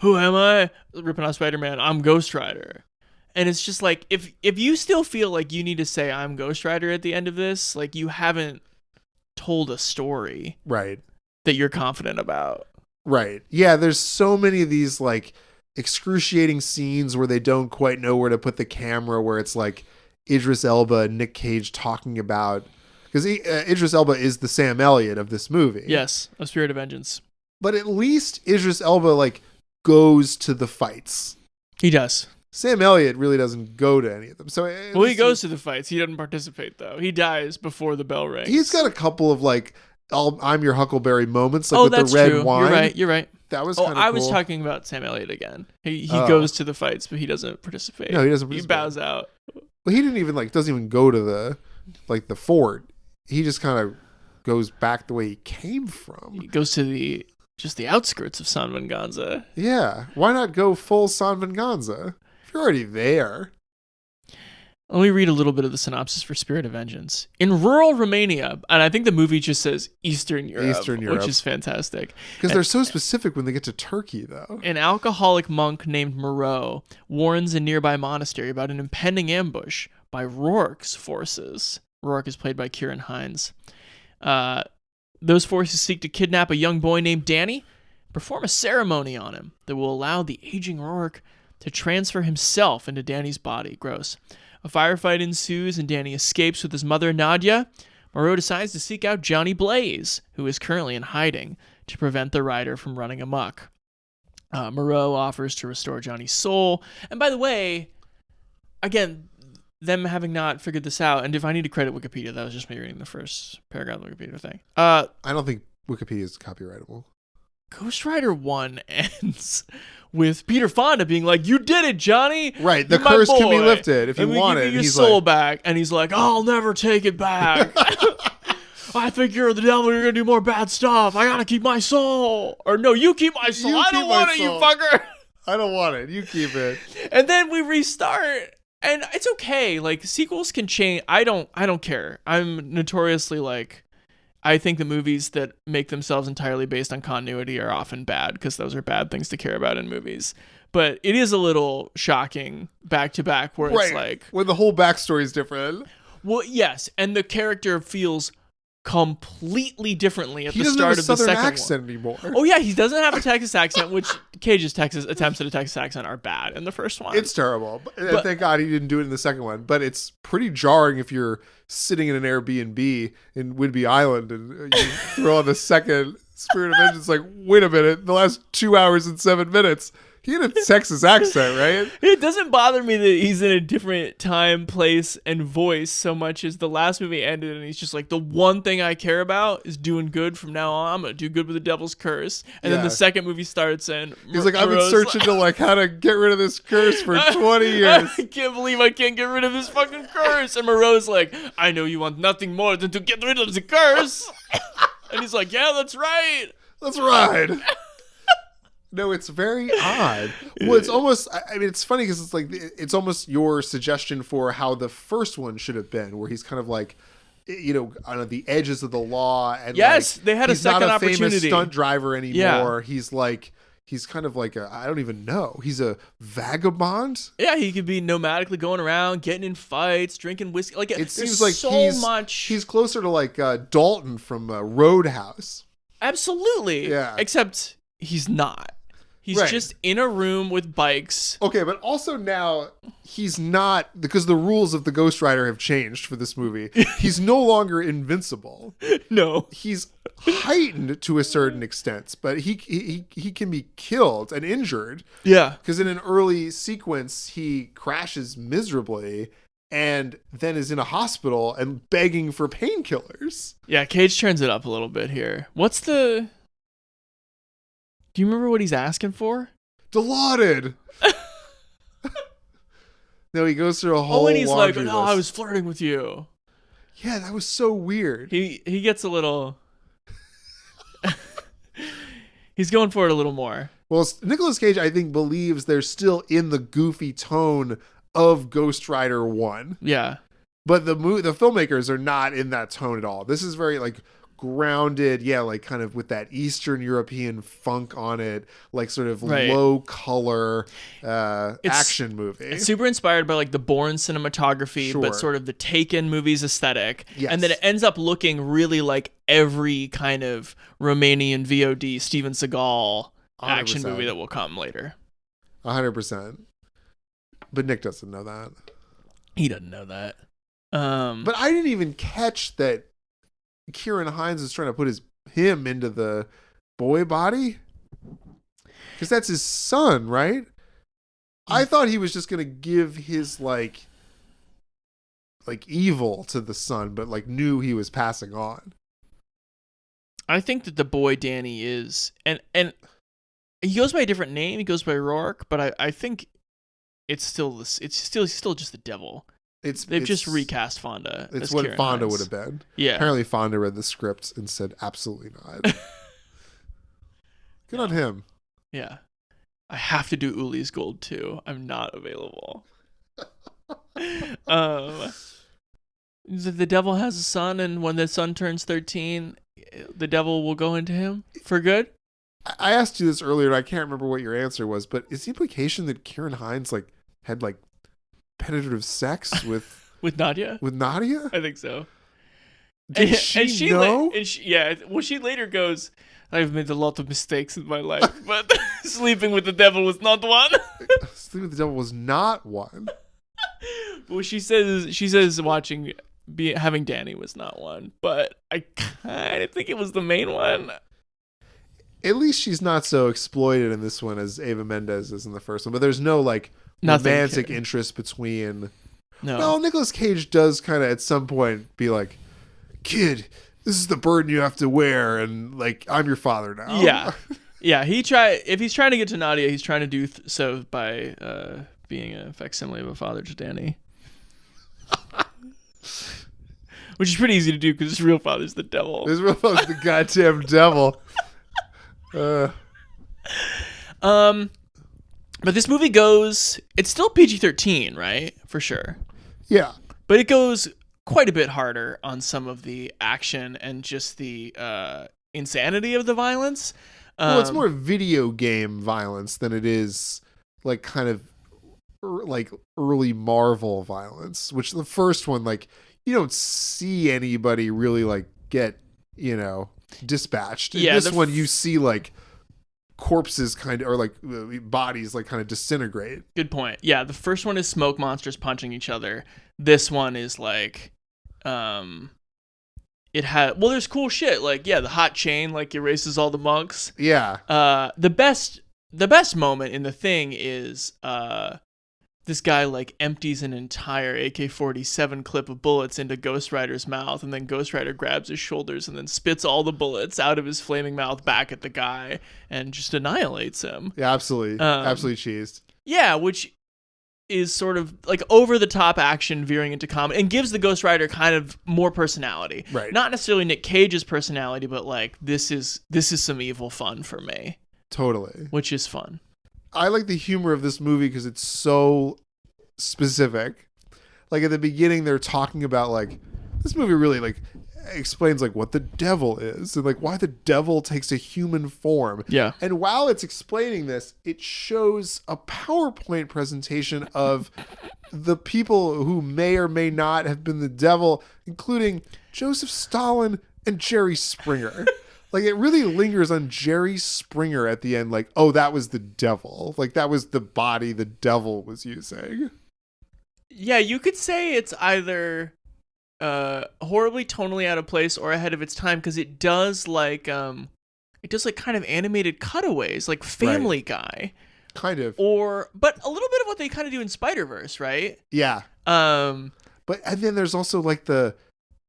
B: who am I? Ripping off Spider-Man, I'm Ghost Rider. And it's just like, if you still feel like you need to say I'm Ghost Rider at the end of this, like you haven't told a story.
C: Right.
B: That you're confident about.
C: Right. Yeah, there's so many of these like excruciating scenes where they don't quite know where to put the camera, where it's like Idris Elba and Nic Cage talking about, because Idris Elba is the Sam Elliott of this movie.
B: Yes, of Spirit of Vengeance.
C: But at least Idris Elba like goes to the fights.
B: He does.
C: Sam Elliott really doesn't go to any of them. So
B: he goes to the fights. He doesn't participate though. He dies before the bell rings.
C: He's got a couple of like I'm your Huckleberry moments, like with the red
B: true.
C: wine.
B: You're right.
C: That was kind of cool.
B: I was talking about Sam Elliott again. He goes to the fights, but he doesn't participate.
C: No, he doesn't
B: He
C: participate.
B: bows out.
C: Well, he didn't even doesn't even go to the fort. He just kind of goes back the way he came from.
B: He goes to the outskirts of San Venganza.
C: Yeah. Why not go full San Venganza? If you're already there.
B: Let me read a little bit of the synopsis for Spirit of Vengeance. In rural Romania, and I think the movie just says Eastern Europe, which is fantastic.
C: Because they're so specific when they get to Turkey, though.
B: An alcoholic monk named Moreau warns a nearby monastery about an impending ambush by Rourke's forces. Rourke is played by Kieran Hines. Those forces seek to kidnap a young boy named Danny, perform a ceremony on him that will allow the aging Rourke to transfer himself into Danny's body. Gross. A firefight ensues and Danny escapes with his mother, Nadia, Moreau decides to seek out Johnny Blaze, who is currently in hiding, to prevent the rider from running amok. Moreau offers to restore Johnny's soul. And by the way, again, them having not figured this out, and if I need to credit Wikipedia, that was just me reading the first paragraph of the Wikipedia thing.
C: I don't think Wikipedia is copyrightable.
B: Ghost Rider 1 ends with Peter Fonda being like, "You did it, Johnny!
C: Right, the
B: You're my
C: curse can be
B: boy.
C: lifted if you
B: And we
C: want
B: give
C: it."
B: you your
C: He's
B: soul
C: like,
B: back. And he's like, "I'll never take it back. I think you're the devil. You're going to do more bad stuff. I got to keep my soul. Or no, you keep my soul.
C: You
B: I
C: keep
B: don't
C: my
B: want it, you
C: soul.
B: fucker."
C: I don't want it. You keep it.
B: And then we restart. And it's okay. Like, sequels can change. I don't care. I'm notoriously like, I think the movies that make themselves entirely based on continuity are often bad, because those are bad things to care about in movies. But it is a little shocking back to back where it's like,
C: when the whole backstory is different.
B: well, yes, and the character feels completely differently at
C: He
B: the
C: doesn't
B: start
C: have a
B: of the
C: southern
B: second
C: accent
B: one.
C: anymore.
B: Oh yeah, he doesn't have a Texas accent, which Cage's Texas attempts at a Texas accent are bad in the first one.
C: It's terrible. But thank God he didn't do it in the second one. But it's pretty jarring if you're sitting in an Airbnb in Whidbey Island and you throw on the second Spirit of Vengeance. Like, wait a minute, the last 2 hours and 7 minutes, he had a Texas accent, right?
B: It doesn't bother me that he's in a different time, place, and voice so much as the last movie ended and he's just like, the one thing I care about is doing good from now on. I'm going to do good with the devil's curse. And then the second movie starts and
C: he's like, I've been searching to like how to get rid of this curse for 20 years.
B: I can't believe I can't get rid of this fucking curse. And Moreau's like, I know you want nothing more than to get rid of the curse. And he's like, yeah, that's right.
C: Let's ride. No, it's very odd. Well, it's almost, I mean, it's funny because it's like, it's almost your suggestion for how the first one should have been, where he's kind of like, you know, on the edges of the law. And
B: yes,
C: like,
B: they had a second
C: not a
B: opportunity.
C: famous stunt driver anymore.
B: Yeah.
C: He's like, he's kind of like I don't even know. He's a vagabond.
B: Yeah, he could be nomadically going around, getting in fights, drinking whiskey. Like,
C: it seems like
B: much.
C: He's closer to like Dalton from Roadhouse.
B: Absolutely.
C: Yeah.
B: Except he's not. He's just in a room with bikes.
C: Okay, but also now he's not, because the rules of the Ghost Rider have changed for this movie. He's no longer invincible.
B: No.
C: He's heightened to a certain extent, but he can be killed and injured.
B: Yeah.
C: Because in an early sequence, he crashes miserably and then is in a hospital and begging for painkillers.
B: Yeah, Cage turns it up a little bit here. Do you remember what he's asking for?
C: Dilaudid. No, he goes through a whole.
B: Oh, and he's like,
C: laundry
B: "No, I
C: list.
B: was flirting with you."
C: Yeah, that was so weird.
B: He gets a little. He's going for it a little more.
C: Well, Nicolas Cage, I think, believes they're still in the goofy tone of Ghost Rider 1.
B: Yeah.
C: But the filmmakers are not in that tone at all. This is very like grounded, like kind of with that Eastern European funk on it, like sort of low color action movie.
B: It's super inspired by like the Bourne cinematography, but sort of the Taken movies aesthetic.
C: Yes.
B: And then it ends up looking really like every kind of Romanian VOD Steven Seagal action
C: 100%.
B: movie that will come later.
C: 100%. But Nick doesn't know that.
B: He doesn't know that.
C: But I didn't even catch that Kieran Hines is trying to put him into the boy body, because that's his son, right? I thought he was just gonna give his like evil to the son, but like knew he was passing on.
B: I think that the boy Danny is, and he goes by a different name. He goes by Rourke, but I think it's still just the devil. They've just recast Fonda.
C: It's what
B: Kieran
C: Fonda
B: Hines.
C: would have been.
B: Yeah.
C: Apparently Fonda read the script and said absolutely not. Good on him.
B: Yeah. I have to do Uli's Gold too. I'm not available. The devil has a son, and when the son turns 13, the devil will go into him for good.
C: I asked you this earlier, and I can't remember what your answer was, but is the implication that Kieran Hines had penetrative sex with
B: Nadia?
C: With Nadia?
B: I think so.
C: Did she know?
B: She later goes, I've made a lot of mistakes in my life, but sleeping with the devil was not one.
C: Sleeping with the devil was not one.
B: Well, she says watching having Danny was not one, but I kind of think it was the main one.
C: At least she's not so exploited in this one as Ava Mendes is in the first one. But there's no like
B: Nothing
C: romantic interest between.
B: No.
C: Well, Nicolas Cage does kind of at some point be like, "Kid, this is the burden you have to wear," and like, "I'm your father now."
B: Yeah, yeah. If he's trying to get to Nadia, he's trying to do so by being a facsimile of a father to Danny. Which is pretty easy to do because his real father's the devil.
C: His real father's the goddamn devil.
B: But this movie goes, it's still PG-13, right? For sure.
C: Yeah.
B: But it goes quite a bit harder on some of the action and just the insanity of the violence.
C: Well, it's more video game violence than it is like kind of like early Marvel violence, which the first one, like, you don't see anybody really like get, dispatched. In this one, you see like corpses kind of, or like bodies like kind of disintegrate.
B: Good point. Yeah, the first one is smoke monsters punching each other. This one is like, there's cool shit. Like, yeah, the hot chain like erases all the monks.
C: Yeah.
B: The best moment in the thing is this guy like empties an entire AK-47 clip of bullets into Ghost Rider's mouth, and then Ghost Rider grabs his shoulders and then spits all the bullets out of his flaming mouth back at the guy and just annihilates him.
C: Yeah, absolutely. Absolutely cheesed.
B: Yeah, which is sort of like over the top action veering into comedy and gives the Ghost Rider kind of more personality.
C: Right.
B: Not necessarily Nic Cage's personality, but like this is some evil fun for me.
C: Totally.
B: Which is fun.
C: I like the humor of this movie because it's so specific. Like at the beginning, they're talking about like this movie really like explains like what the devil is and like why the devil takes a human form.
B: Yeah.
C: And while it's explaining this, it shows a PowerPoint presentation of the people who may or may not have been the devil, including Joseph Stalin and Jerry Springer. Like, it really lingers on Jerry Springer at the end, like, oh, that was the devil. Like, that was the body the devil was using.
B: Yeah, you could say it's either horribly tonally out of place or ahead of its time, because it does like kind of animated cutaways, like Family Guy.
C: Kind of.
B: But a little bit of what they kind of do in Spider-Verse, right?
C: Yeah. And then there's also like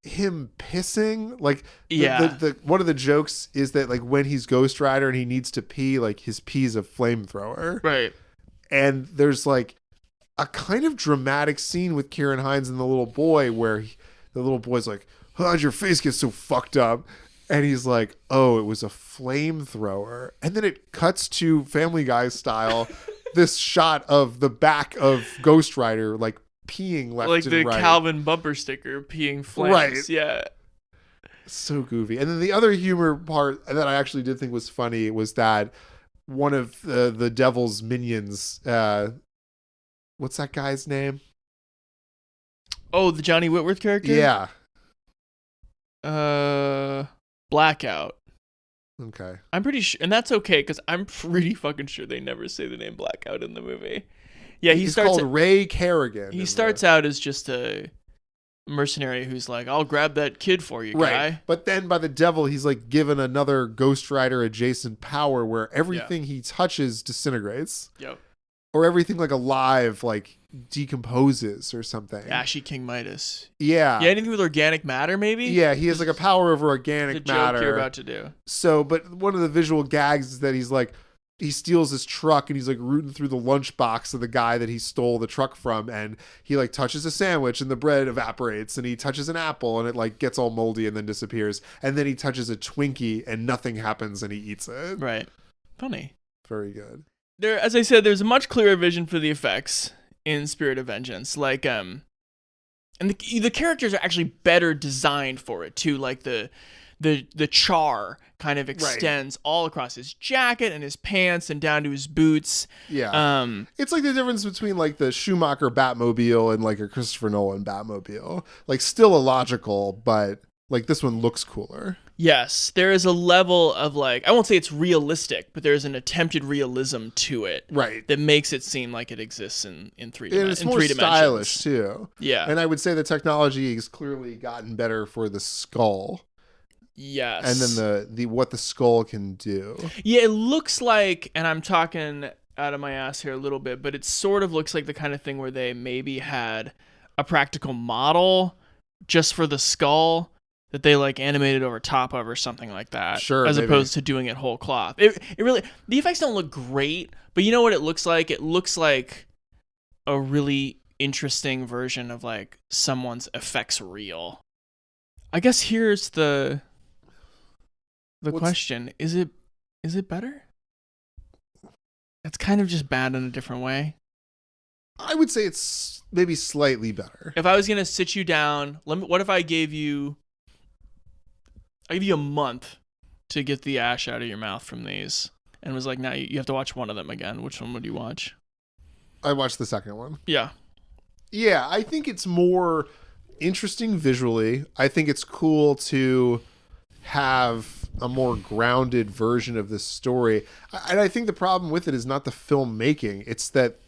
C: him pissing, like the one of the jokes is that like when he's Ghost Rider and he needs to pee, like his pee's a flamethrower,
B: right?
C: And there's like a kind of dramatic scene with Kieran Hines and the little boy where the little boy's like, how'd your face get so fucked up? And he's like, oh, it was a flamethrower. And then it cuts to Family Guy style this shot of the back of Ghost Rider like peeing left
B: like
C: and
B: the
C: right.
B: Calvin bumper sticker peeing flames.
C: Right.
B: Yeah.
C: So goofy. And then the other humor part that I actually did think was funny was that one of the devil's minions, what's that guy's name?
B: Oh, the Johnny Whitworth character?
C: Yeah.
B: Blackout.
C: Okay.
B: I'm pretty sure, and that's okay because I'm pretty fucking sure they never say the name Blackout in the movie. Yeah,
C: he's called Ray Kerrigan.
B: He starts out as just a mercenary who's like, I'll grab that kid for you, guy.
C: Right. But then by the devil, he's like given another Ghost Rider adjacent power where everything he touches disintegrates.
B: Yep.
C: Or everything like alive like decomposes or something.
B: Ashy King Midas.
C: Yeah.
B: Yeah, anything with organic matter maybe?
C: Yeah, he has like a power over organic matter.
B: The joke you're about to do.
C: So, but one of the visual gags is that he's like, he steals his truck and he's like rooting through the lunchbox of the guy that he stole the truck from, and he like touches a sandwich and the bread evaporates, and he touches an apple and it like gets all moldy and then disappears, and then he touches a Twinkie and nothing happens and he eats it.
B: Right. Funny.
C: Very good.
B: There, as I said, there's a much clearer vision for the effects in Spirit of Vengeance. Like, and the characters are actually better designed for it too. Like the char kind of extends all across his jacket and his pants and down to his boots.
C: Yeah. It's like the difference between like the Schumacher Batmobile and like a Christopher Nolan Batmobile. Like still illogical, but Like this one looks cooler.
B: Yes, there is a level of like, I won't say it's realistic, but there's an attempted realism to it,
C: right?
B: That makes it seem like it exists in three dimensions.
C: And it's more stylish too.
B: Yeah,
C: and I would say the technology has clearly gotten better for the skull.
B: Yes,
C: and then the what the skull can do.
B: Yeah, it looks like, and I'm talking out of my ass here a little bit, but it sort of looks like the kind of thing where they maybe had a practical model just for the skull that they like animated over top of or something like that.
C: Sure.
B: As
C: maybe.
B: opposed to doing it whole cloth. It really, the effects don't look great, but you know what it looks like? It looks like a really interesting version of like someone's effects reel. I guess here's the question. Is it better? It's kind of just bad in a different way.
C: I would say it's maybe slightly better.
B: If I was gonna sit you down, what if I gave you a month to get the ash out of your mouth from these, and was like, now you have to watch one of them again. Which one would you watch?
C: I watched the second one.
B: Yeah.
C: Yeah, I think it's more interesting visually. I think it's cool to have a more grounded version of this story. And I think the problem with it is not the filmmaking. It's that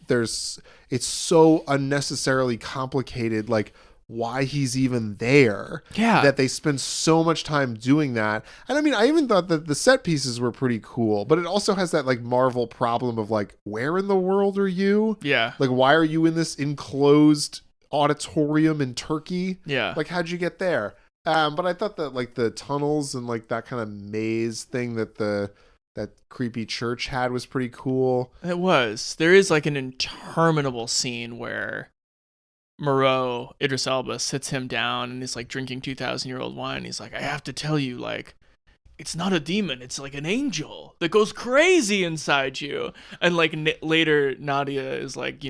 C: it's so unnecessarily complicated, like why he's even there.
B: Yeah.
C: That they spend so much time doing that. And I mean, I even thought that the set pieces were pretty cool, but it also has that like Marvel problem of like, where in the world are you?
B: Yeah.
C: Like, why are you in this enclosed auditorium in Turkey?
B: Yeah.
C: Like, how'd you get there? But I thought that like the tunnels and like that kind of maze thing that that creepy church had was pretty cool.
B: It was. There is like an interminable scene where Moreau, Idris Elba, sits him down and he's like drinking 2,000-year-old wine. He's like, I have to tell you, like, it's not a demon. It's like an angel that goes crazy inside you. And like later, Nadia is like,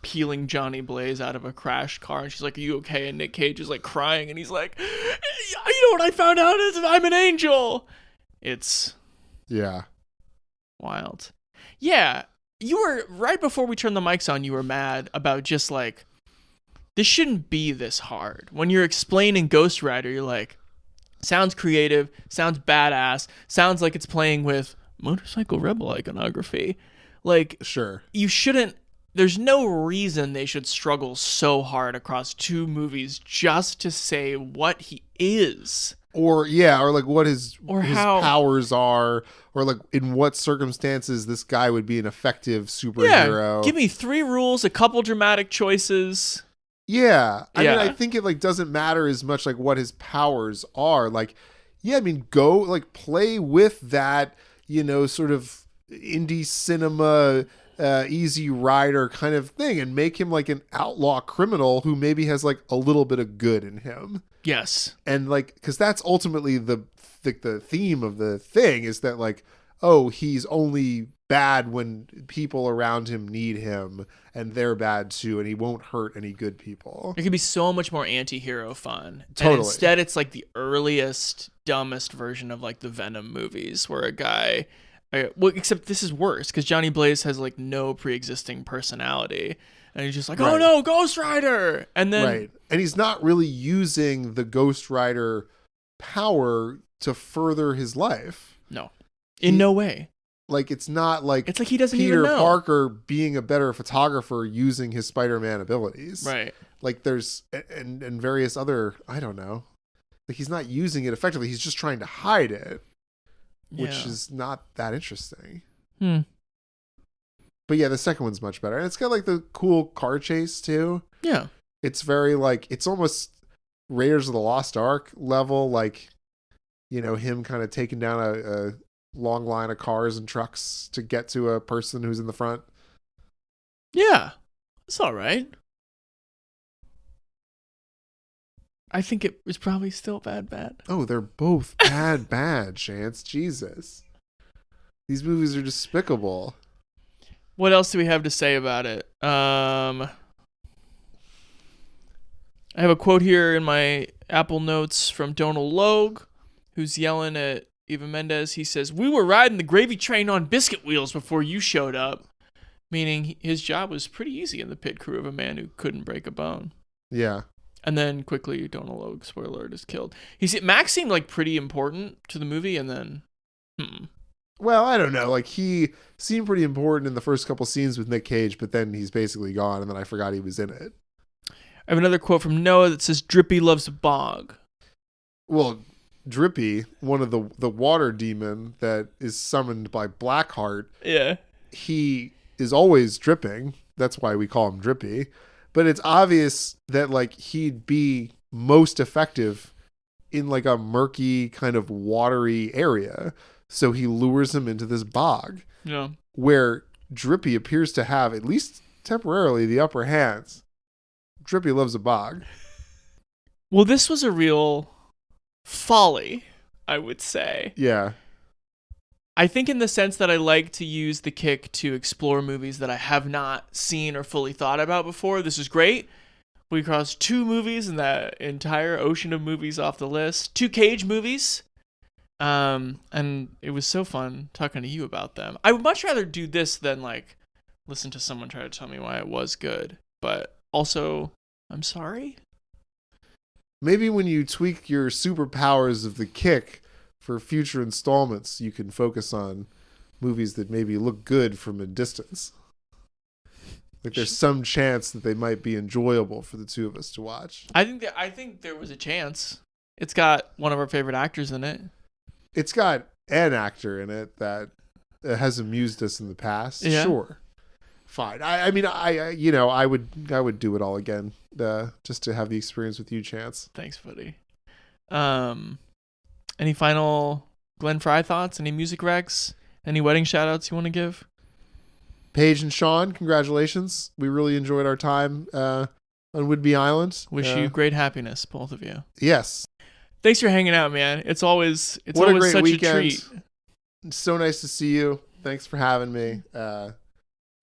B: peeling Johnny Blaze out of a crashed car, and she's like, are you okay? And Nic Cage is like crying, and he's like, you know what I found out is I'm an angel. It's wild. Yeah, you were right before we turned the mics on, you were mad about just like, this shouldn't be this hard. When you're explaining Ghost Rider, you're like, sounds creative, sounds badass, sounds like it's playing with motorcycle rebel iconography. Like,
C: sure,
B: you shouldn't. There's no reason they should struggle so hard across two movies just to say what he is.
C: Or like what his powers are, or like in what circumstances this guy would be an effective superhero.
B: Yeah, give me 3 rules, a couple dramatic choices.
C: Yeah. I mean, I think it like doesn't matter as much like what his powers are. Like, yeah, I mean, go like play with that, sort of indie cinema Easy Rider kind of thing, and make him like an outlaw criminal who maybe has like a little bit of good in him.
B: Yes.
C: And like, because that's ultimately the theme of the thing, is that like, oh, he's only bad when people around him need him, and they're bad too, and he won't hurt any good people.
B: It could be so much more anti-hero fun.
C: Totally.
B: And instead it's like the earliest, dumbest version of like the Venom movies, where a guy... Well, except this is worse, because Johnny Blaze has like no pre-existing personality, and he's just like, oh no, Ghost Rider, and then
C: and he's not really using the Ghost Rider power to further his life.
B: No, in no way.
C: Like, it's not like
B: it's like he doesn't
C: Peter
B: even know.
C: Parker being a better photographer using his Spider-Man abilities.
B: Right.
C: Like there's and various other, I don't know. Like, he's not using it effectively. He's just trying to hide it. Which is not that interesting. But yeah, the second one's much better. And it's got like the cool car chase too.
B: Yeah.
C: It's very like, it's almost Raiders of the Lost Ark level. Like, him kind of taking down a long line of cars and trucks to get to a person who's in the front.
B: Yeah. It's all right. I think it was probably still bad.
C: Oh, they're both bad, Chance. Jesus. These movies are despicable.
B: What else do we have to say about it? I have a quote here in my Apple Notes from Donald Logue, who's yelling at Eva Mendes. He says, "We were riding the gravy train on biscuit wheels before you showed up." Meaning his job was pretty easy in the pit crew of a man who couldn't break a bone.
C: Yeah.
B: And then quickly, Donald Logue, spoiler alert, is killed. Max seemed like pretty important to the movie, and then,
C: Well, I don't know. Like, he seemed pretty important in the first couple scenes with Nic Cage, but then he's basically gone, and then I forgot he was in it.
B: I have another quote from Noah that says, "Drippy loves a bog."
C: Well, Drippy, one of the water demon that is summoned by Blackheart,
B: yeah,
C: he is always dripping. That's why we call him Drippy. But it's obvious that like he'd be most effective in like a murky kind of watery area. So he lures him into this bog.
B: Yeah.
C: Where Drippy appears to have, at least temporarily, the upper hands. Drippy loves a bog.
B: Well, this was a real folly, I would say.
C: Yeah.
B: I think in the sense that I like to use the kick to explore movies that I have not seen or fully thought about before. This is great. We crossed 2 movies in that entire ocean of movies off the list. 2 Cage movies. And it was so fun talking to you about them. I would much rather do this than like listen to someone try to tell me why it was good. But also, I'm sorry.
C: Maybe when you tweak your superpowers of the kick for future installments, you can focus on movies that maybe look good from a distance. Like there's some chance that they might be enjoyable for the two of us to watch.
B: I think there was a chance. It's got one of our favorite actors in it.
C: It's got an actor in it that has amused us in the past.
B: Yeah.
C: Sure. Fine. I mean, I would do it all again, just to have the experience with you, Chance.
B: Thanks, buddy. Any final Glenn Fry thoughts? Any music recs? Any wedding shout-outs you want to give?
C: Paige and Sean, congratulations. We really enjoyed our time on Whidbey Island.
B: Wish you great happiness, both of you.
C: Yes.
B: Thanks for hanging out, man. It's always
C: what
B: always
C: a great
B: such
C: weekend.
B: a treat.
C: It's so nice to see you. Thanks for having me.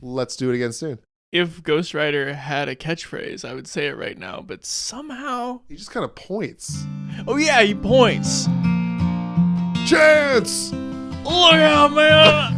C: Let's do it again soon.
B: If Ghost Rider had a catchphrase, I would say it right now, but somehow
C: he just kind of points.
B: Oh yeah, he points.
C: Chance!
B: Look out, man!